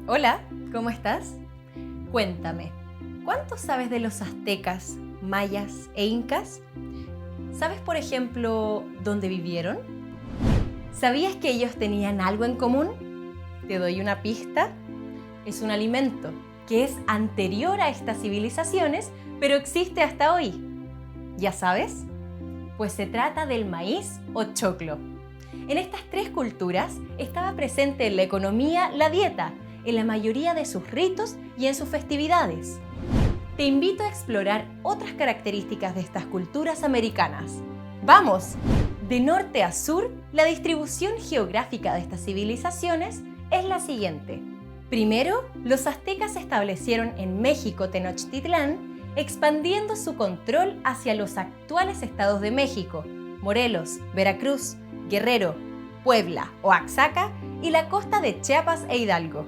Hola, ¿cómo estás? Cuéntame, ¿cuánto sabes de los aztecas, mayas e incas? ¿Sabes, por ejemplo, dónde vivieron? ¿Sabías que ellos tenían algo en común? Te doy una pista. Es un alimento que es anterior a estas civilizaciones, pero existe hasta hoy. ¿Ya sabes? Pues se trata del maíz o choclo. En estas tres culturas estaba presente en la economía la dieta, en la mayoría de sus ritos y en sus festividades. Te invito a explorar otras características de estas culturas americanas. ¡Vamos! De norte a sur, la distribución geográfica de estas civilizaciones es la siguiente. Primero, los aztecas se establecieron en México Tenochtitlán, expandiendo su control hacia los actuales estados de México, Morelos, Veracruz, Guerrero, Puebla, Oaxaca y la costa de Chiapas e Hidalgo.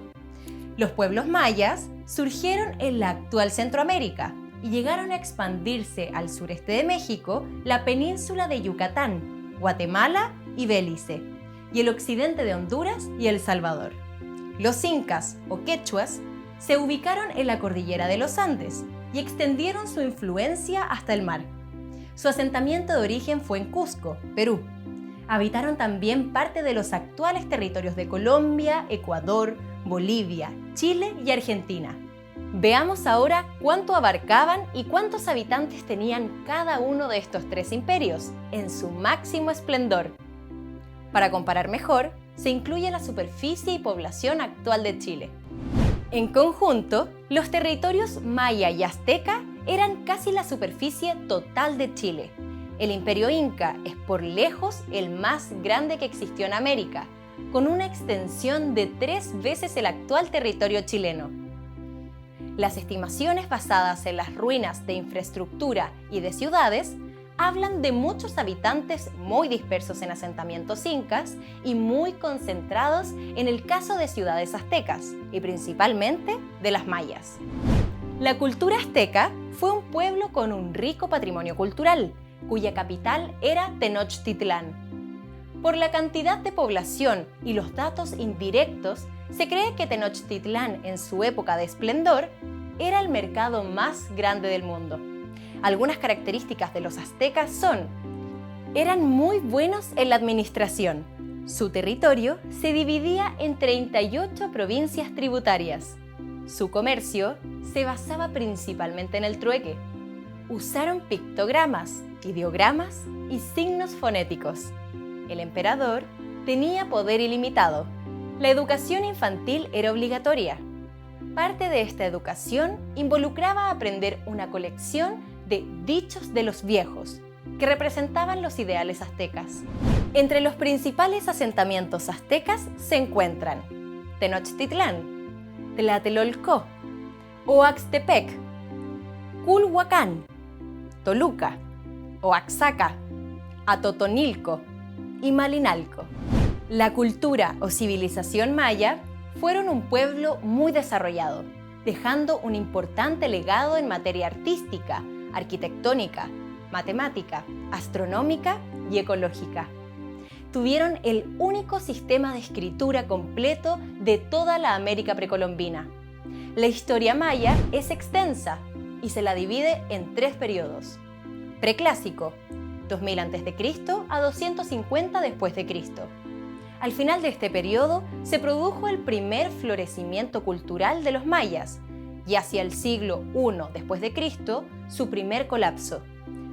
Los pueblos mayas surgieron en la actual Centroamérica y llegaron a expandirse al sureste de México, la península de Yucatán, Guatemala y Belice, y el occidente de Honduras y El Salvador. Los incas o quechuas se ubicaron en la cordillera de los Andes y extendieron su influencia hasta el mar. Su asentamiento de origen fue en Cusco, Perú. Habitaron también parte de los actuales territorios de Colombia, Ecuador, Bolivia, Chile y Argentina. Veamos ahora cuánto abarcaban y cuántos habitantes tenían cada uno de estos tres imperios en su máximo esplendor. Para comparar mejor, se incluye la superficie y población actual de Chile. En conjunto, los territorios maya y azteca eran casi la superficie total de Chile. El imperio inca es por lejos el más grande que existió en América, con una extensión de 3 veces el actual territorio chileno. Las estimaciones basadas en las ruinas de infraestructura y de ciudades hablan de muchos habitantes muy dispersos en asentamientos incas y muy concentrados en el caso de ciudades aztecas y principalmente de las mayas. La cultura azteca fue un pueblo con un rico patrimonio cultural, cuya capital era Tenochtitlán. Por la cantidad de población y los datos indirectos, se cree que Tenochtitlán en su época de esplendor era el mercado más grande del mundo. Algunas características de los aztecas son: eran muy buenos en la administración. Su territorio se dividía en 38 provincias tributarias. Su comercio se basaba principalmente en el trueque. Usaron pictogramas, ideogramas y signos fonéticos. El emperador tenía poder ilimitado. La educación infantil era obligatoria. Parte de esta educación involucraba aprender una colección de dichos de los viejos, que representaban los ideales aztecas. Entre los principales asentamientos aztecas se encuentran Tenochtitlán, Tlatelolco, Oaxtepec, Culhuacán, Toluca, Oaxaca, Atotonilco y Malinalco. La cultura o civilización maya fueron un pueblo muy desarrollado, dejando un importante legado en materia artística, arquitectónica, matemática, astronómica y ecológica. Tuvieron el único sistema de escritura completo de toda la América precolombina. La historia maya es extensa y se la divide en 3 periodos. Preclásico, 2000 a.C. a 250 después de Cristo. Al final de este periodo se produjo el primer florecimiento cultural de los mayas y hacia el siglo I después de Cristo su primer colapso.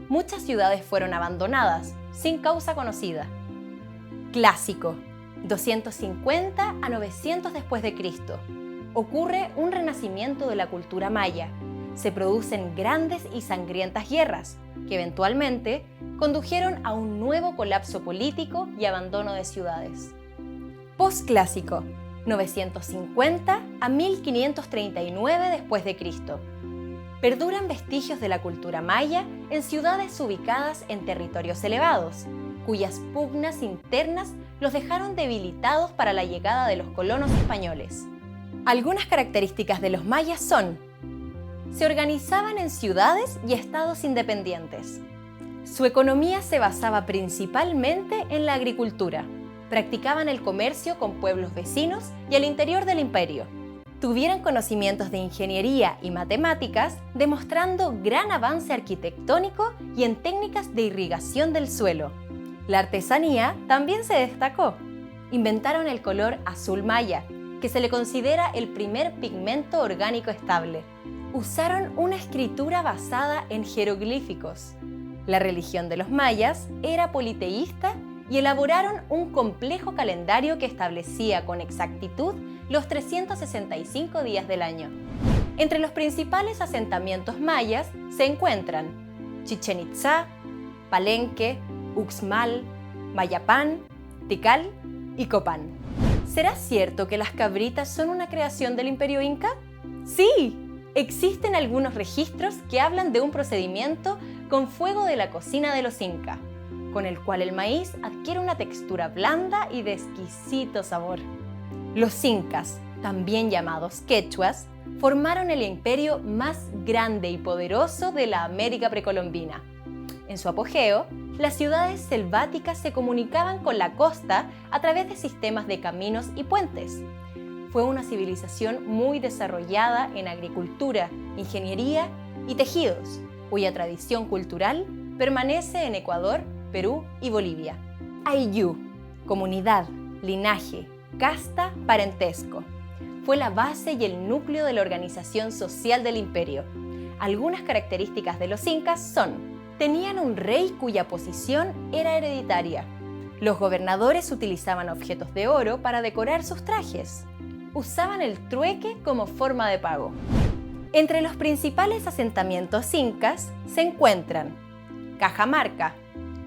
Muchas ciudades fueron abandonadas sin causa conocida. Clásico, 250 a 900 después de Cristo. Ocurre un renacimiento de la cultura maya. Se producen grandes y sangrientas guerras, que eventualmente condujeron a un nuevo colapso político y abandono de ciudades. Postclásico, 950 a 1539 después de Cristo. Perduran vestigios de la cultura maya en ciudades ubicadas en territorios elevados, cuyas pugnas internas los dejaron debilitados para la llegada de los colonos españoles. Algunas características de los mayas son: se organizaban en ciudades y estados independientes. Su economía se basaba principalmente en la agricultura. Practicaban el comercio con pueblos vecinos y el interior del imperio. Tuvieron conocimientos de ingeniería y matemáticas, demostrando gran avance arquitectónico y en técnicas de irrigación del suelo. La artesanía también se destacó. Inventaron el color azul maya, que se le considera el primer pigmento orgánico estable. Usaron una escritura basada en jeroglíficos. La religión de los mayas era politeísta y elaboraron un complejo calendario que establecía con exactitud los 365 días del año. Entre los principales asentamientos mayas se encuentran Chichén Itzá, Palenque, Uxmal, Mayapán, Tikal y Copán. ¿Será cierto que las cabritas son una creación del Imperio Inca? ¡Sí! Existen algunos registros que hablan de un procedimiento con fuego de la cocina de los incas, con el cual el maíz adquiere una textura blanda y de exquisito sabor. Los incas, también llamados quechuas, formaron el imperio más grande y poderoso de la América precolombina. En su apogeo, las ciudades selváticas se comunicaban con la costa a través de sistemas de caminos y puentes. Fue una civilización muy desarrollada en agricultura, ingeniería y tejidos, cuya tradición cultural permanece en Ecuador, Perú y Bolivia. Ayllu, comunidad, linaje, casta, parentesco. Fue la base y el núcleo de la organización social del imperio. Algunas características de los incas son: tenían un rey cuya posición era hereditaria. Los gobernadores utilizaban objetos de oro para decorar sus trajes. Usaban el trueque como forma de pago. Entre los principales asentamientos incas se encuentran Cajamarca,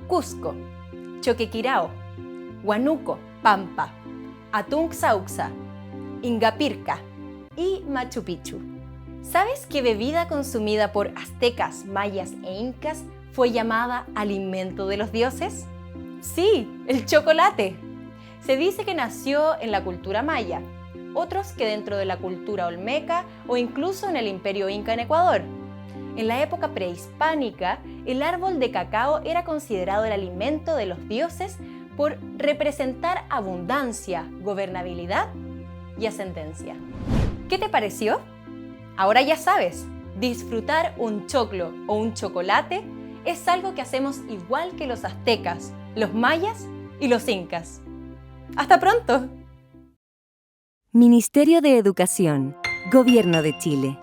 Cusco, Choquequirao, Huánuco, Pampa, Atunxauxa, Ingapirca y Machu Picchu. ¿Sabes qué bebida consumida por aztecas, mayas e incas fue llamada alimento de los dioses? Sí, el chocolate. Se dice que nació en la cultura maya, otros que dentro de la cultura olmeca o incluso en el Imperio Inca en Ecuador. En la época prehispánica, el árbol de cacao era considerado el alimento de los dioses por representar abundancia, gobernabilidad y ascendencia. ¿Qué te pareció? Ahora ya sabes, disfrutar un choclo o un chocolate es algo que hacemos igual que los aztecas, los mayas y los incas. ¡Hasta pronto! Ministerio de Educación, Gobierno de Chile.